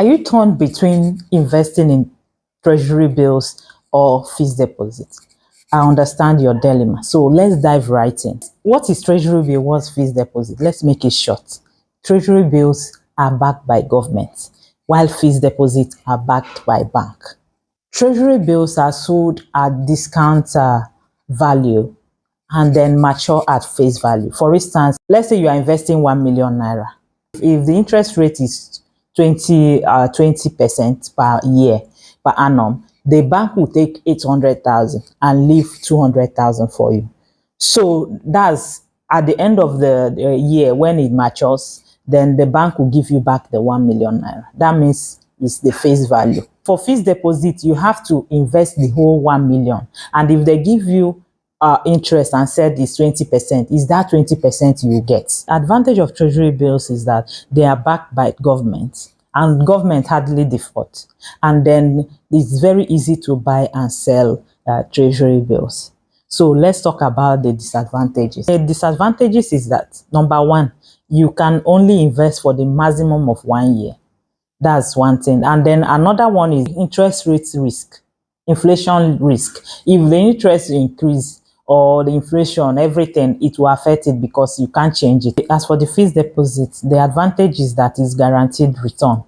Are you torn between investing in treasury bills or fixed deposits? I understand your dilemma. So let's dive right in. What is treasury bill? What's fixed deposit? Let's make it short. Treasury bills are backed by government, while fixed deposits are backed by bank. Treasury bills are sold at discount value and then mature at face value. For instance, let's say you are investing 1 million naira. If the interest rate is 20% per year, per annum, the bank will take 800,000 and leave 200,000 for you. So that's at the end of the year when it matures, then the bank will give you back the 1 million naira. That means it's the face value. For fixed deposit, you have to invest the whole 1 million. And if they give you interest and said is 20%, is that 20% you get. Advantage of treasury bills is that they are backed by government and government hardly default, and then it's very easy to buy and sell treasury bills. So let's talk about the disadvantages. The disadvantages is that, number one, you can only invest for the maximum of 1 year. That's one thing. And then another one is interest rate risk, inflation risk. If the interest increase or the inflation, everything, it will affect it because you can't change it. As for the fixed deposit, the advantage is that it's guaranteed return.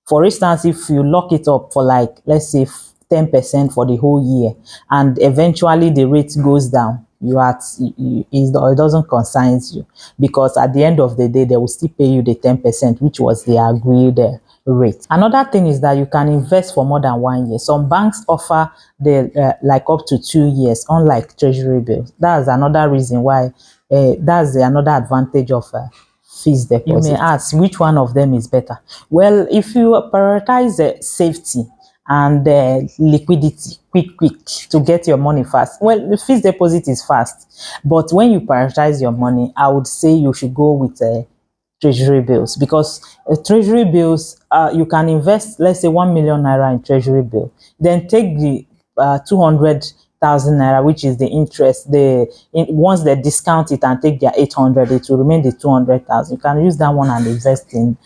For instance, if you lock it up for like, let's say 10% for the whole year, and eventually the rate goes down, it doesn't concern you, because at the end of the day, they will still pay you the 10%, which was the agreed rate. Another thing is that you can invest for more than 1 year. Some banks offer the like up to 2 years, unlike treasury bills. That's another reason why, that's another advantage of fixed deposit. You may ask, which one of them is better? Well, if you prioritize safety and liquidity, quick to get your money fast, well, the fixed deposit is fast. But when you prioritize your money, I would say you should go with treasury bills, because treasury bills, you can invest, let's say 1 million naira in treasury bill, then take the 200,000 naira, which is the interest. Once they discount it and take their 800, it will remain the 200,000. You can use that one and invest in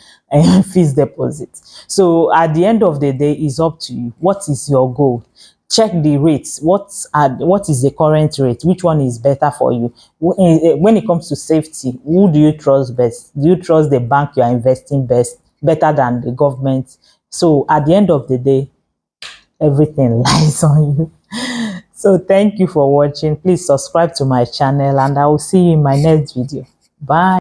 fixed deposit. So at the end of the day, it's up to you. What is your goal? Check the rates. What is the current rate? Which one is better for you? When it comes to safety, who do you trust best? Do you trust the bank you are investing better than the government? So at the end of the day, everything lies on you. So thank you for watching. Please subscribe to my channel, and I will see you in my next video. Bye.